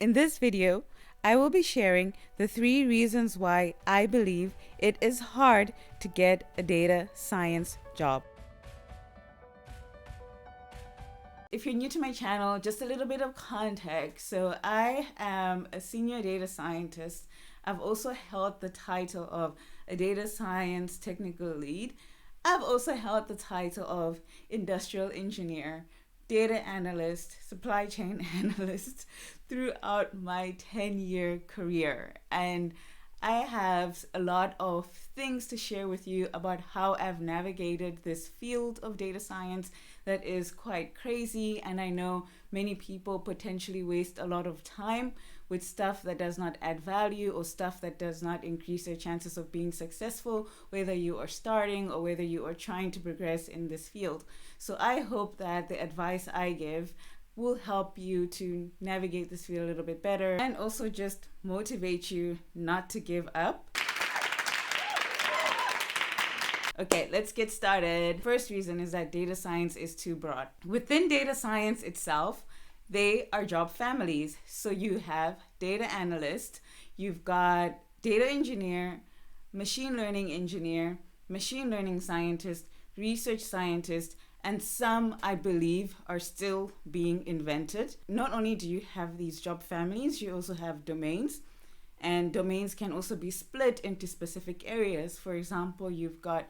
In this video, I will be sharing the 3 reasons why I believe it is hard to get a data science job. If you're new to my channel, just a little bit of context. So I am a senior data scientist. I've also held the title of a data science technical lead. I've also held the title of industrial engineer, data analyst, supply chain analyst throughout my 10-year career. And I have a lot of things to share with you about how I've navigated this field of data science that is quite crazy. And I know many people potentially waste a lot of time with stuff that does not add value or stuff that does not increase their chances of being successful, whether you are starting or whether you are trying to progress in this field. So I hope that the advice I give will help you to navigate this field a little bit better and also just motivate you not to give up. Okay, let's get started. First reason is that data science is too broad. Within data science itself, they are job families. So you have data analyst, you've got data engineer, machine learning engineer, machine learning scientist, research scientist, and some, I believe, are still being invented. Not only do you have these job families, you also have domains. And domains can also be split into specific areas. For example, you've got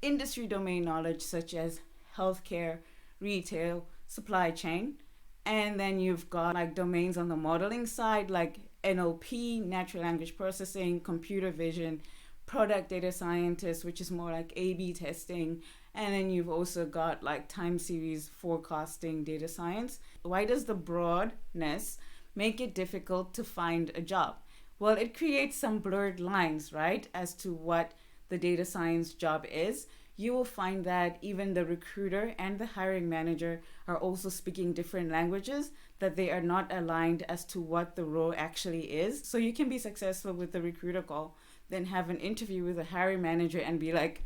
industry domain knowledge such as healthcare, retail, supply chain. And then you've got like domains on the modeling side like NLP, natural language processing, computer vision, product data scientist, which is more like A/B testing. And then you've also got like time series forecasting data science. Why does the broadness make it difficult to find a job? Well, it creates some blurred lines, right, as to what the data science job is. You will find that even the recruiter and the hiring manager are also speaking different languages, that they are not aligned as to what the role actually is. So you can be successful with the recruiter call, then have an interview with the hiring manager and be like,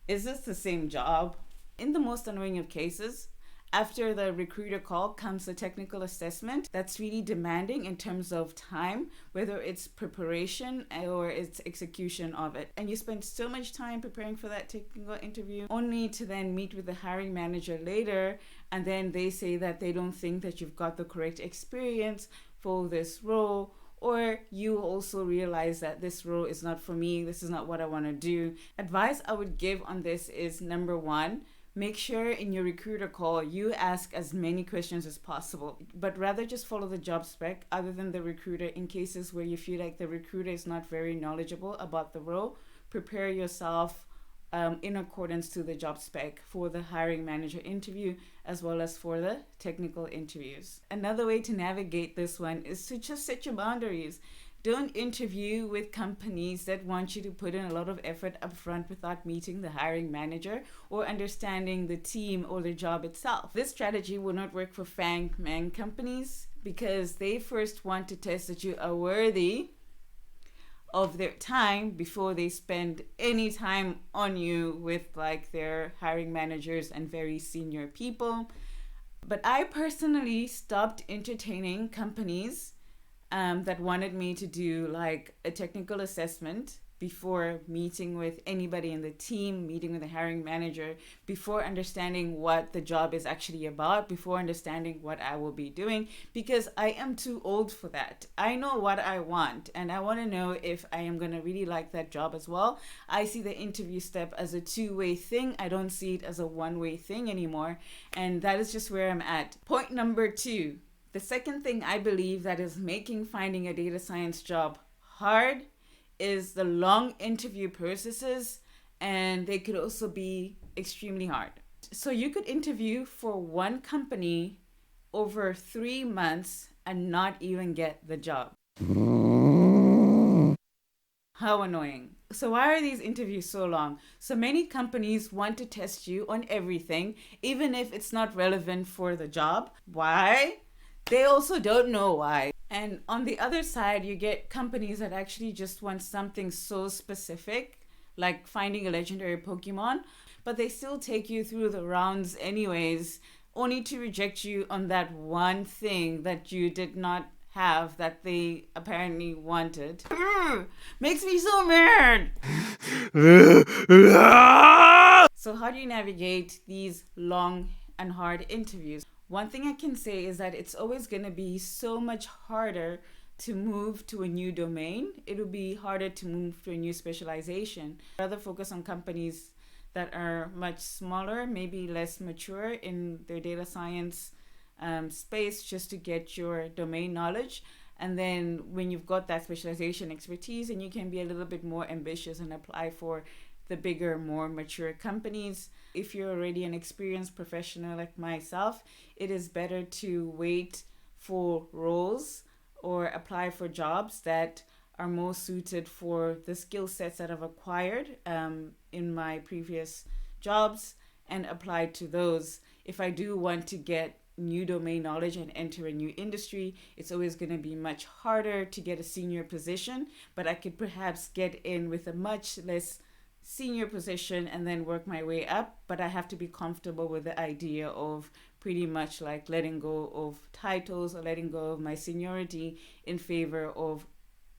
is this the same job? In the most annoying of cases, after the recruiter call comes a technical assessment that's really demanding in terms of time, whether it's preparation or it's execution of it. And you spend so much time preparing for that technical interview only to then meet with the hiring manager later, and then they say that they don't think that you've got the correct experience for this role, or you also realize that this role is not for me, this is not what I want to do. Advice I would give on this is, number one, make sure in your recruiter call you ask as many questions as possible, but rather just follow the job spec other than the recruiter. In cases where you feel like the recruiter is not very knowledgeable about the role, prepare yourself in accordance to the job spec for the hiring manager interview as well as for the technical interviews. Another way to navigate this one is to just set your boundaries. Don't interview with companies that want you to put in a lot of effort up front without meeting the hiring manager or understanding the team or the job itself. This strategy will not work for FANG companies because they first want to test that you are worthy of their time before they spend any time on you with like their hiring managers and very senior people. But I personally stopped entertaining companies that wanted me to do like a technical assessment before meeting with anybody in the team, meeting with the hiring manager, before understanding what the job is actually about, before understanding what I will be doing, because I am too old for that. I know what I want, and I want to know if I am going to really like that job as well. I see the interview step as a two-way thing. I don't see it as a one-way thing anymore, and that is just where I'm at. Point number 2. The second thing I believe that is making finding a data science job hard is the long interview processes, and they could also be extremely hard. So you could interview for one company over 3 months and not even get the job. How annoying. So why are these interviews so long? So many companies want to test you on everything, even if it's not relevant for the job. Why? They also don't know why. And on the other side, you get companies that actually just want something so specific, like finding a legendary Pokemon, but they still take you through the rounds anyways, only to reject you on that one thing that you did not have that they apparently wanted. Makes me so mad. So how do you navigate these long and hard interviews? One thing I can say is that it's always going to be so much harder to move to a new domain. It will be harder to move to a new specialization. Rather focus on companies that are much smaller, maybe less mature in their data science space, just to get your domain knowledge. And then when you've got that specialization expertise, and you can be a little bit more ambitious and apply for the bigger, more mature companies. If you're already an experienced professional like myself, it is better to wait for roles or apply for jobs that are more suited for the skill sets that I've acquired in my previous jobs, and apply to those. If I do want to get new domain knowledge and enter a new industry, it's always going to be much harder to get a senior position, but I could perhaps get in with a much less senior position and then work my way up. But I have to be comfortable with the idea of pretty much like letting go of titles or letting go of my seniority in favor of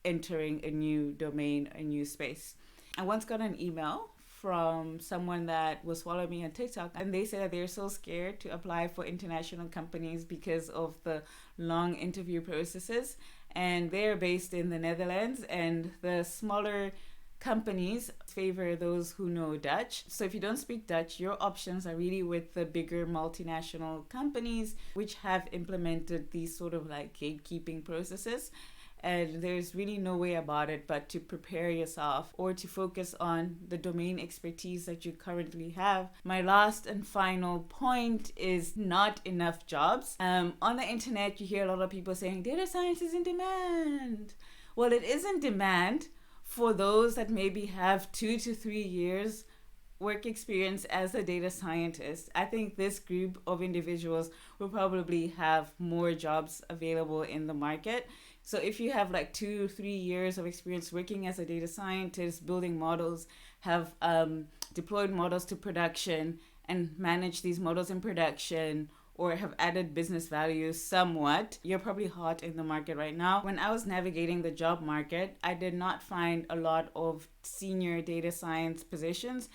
entering a new domain, a new space. I once got an email from someone that was following me on TikTok, and they said that they're so scared to apply for international companies because of the long interview processes, and they're based in the Netherlands, and the smaller companies favor those who know Dutch. So if you don't speak Dutch, your options are really with the bigger multinational companies which have implemented these sort of like gatekeeping processes. And there's really no way about it but to prepare yourself or to focus on the domain expertise that you currently have. My last and final point is not enough jobs. On the internet, you hear a lot of people saying data science is in demand. Well, it is in demand for those that maybe have 2 to 3 years work experience as a data scientist. I think this group of individuals will probably have more jobs available in the market. So if you have like 2 3 years of experience working as a data scientist, building models, have deployed models to production and manage these models in production, or have added business value somewhat, you're probably hot in the market right now. When I was navigating the job market, I did not find a lot of senior data science positions,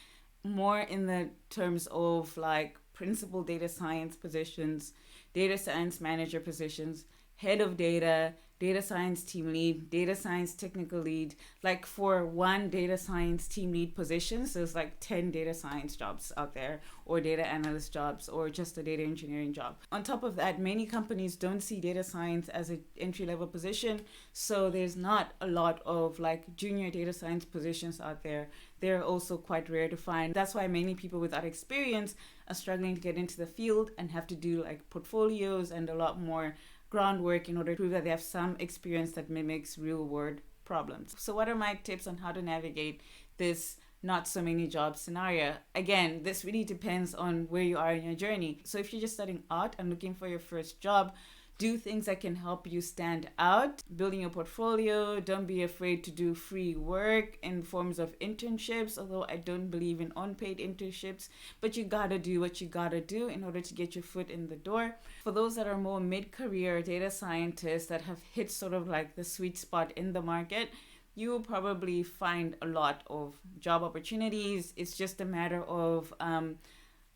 more in the terms of like principal data science positions, data science manager positions, head of data, data science team lead, data science technical lead. Like for one data science team lead position, so there's like 10 data science jobs out there, or data analyst jobs, or just a data engineering job. On top of that, many companies don't see data science as an entry-level position, so there's not a lot of like junior data science positions out there. They're also quite rare to find. That's why many people without experience are struggling to get into the field and have to do like portfolios and a lot more groundwork in order to prove that they have some experience that mimics real world problems. So what are my tips on how to navigate this not so many jobs scenario? Again, this really depends on where you are in your journey. So if you're just starting out and looking for your first job, do things that can help you stand out, building your portfolio. Don't be afraid to do free work in forms of internships, although I don't believe in unpaid internships, but you gotta do what you gotta do in order to get your foot in the door. For those that are more mid-career data scientists that have hit sort of like the sweet spot in the market, you will probably find a lot of job opportunities. It's just a matter of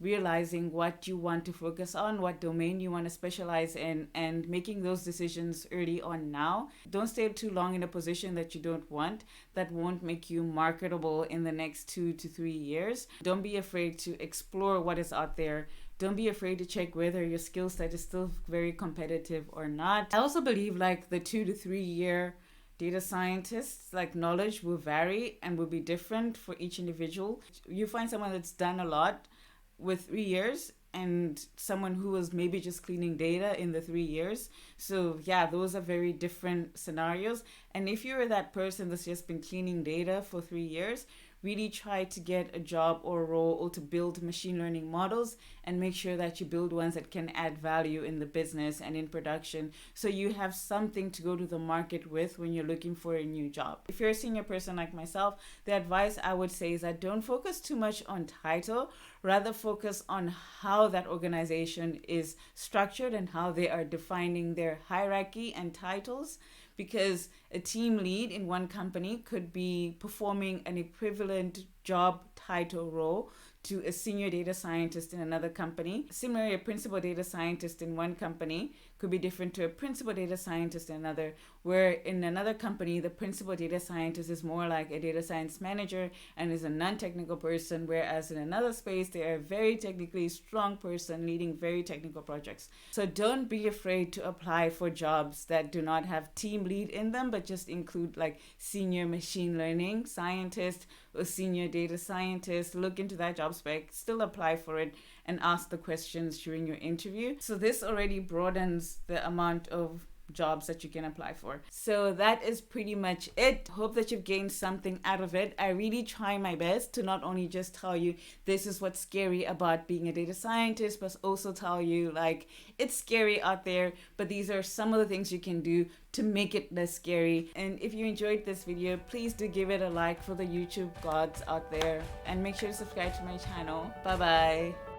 realizing what you want to focus on, what domain you want to specialize in, and making those decisions early on now. Don't stay too long in a position that you don't want, that won't make you marketable in the next 2 to 3 years. Don't be afraid to explore what is out there. Don't be afraid to check whether your skill set is still very competitive or not. I also believe like the 2 to 3 year data scientists, like knowledge will vary and will be different for each individual. You find someone that's done a lot with 3 years and someone who was maybe just cleaning data in the 3 years. So yeah, those are very different scenarios. And if you're that person that's just been cleaning data for 3 years, really try to get a job or a role or to build machine learning models, and make sure that you build ones that can add value in the business and in production, so you have something to go to the market with when you're looking for a new job. If you're a senior person like myself, the advice I would say is that don't focus too much on title, rather focus on how that organization is structured and how they are defining their hierarchy and titles, because a team lead in one company could be performing an equivalent job title role to a senior data scientist in another company. Similarly, a principal data scientist in one company could be different to a principal data scientist in another, where in another company, the principal data scientist is more like a data science manager and is a non-technical person, whereas in another space, they are a very technically strong person leading very technical projects. So don't be afraid to apply for jobs that do not have team lead in them, but just include like senior machine learning scientist or senior data scientist. Look into that job spec, still apply for it, and ask the questions during your interview. So this already broadens the amount of jobs that you can apply for. So that is pretty much it. Hope that you've gained something out of it. I really try my best to not only just tell you this is what's scary about being a data scientist, but also tell you like it's scary out there, but these are some of the things you can do to make it less scary. And if you enjoyed this video, please do give it a like for the YouTube gods out there, and make sure to subscribe to my channel. Bye bye.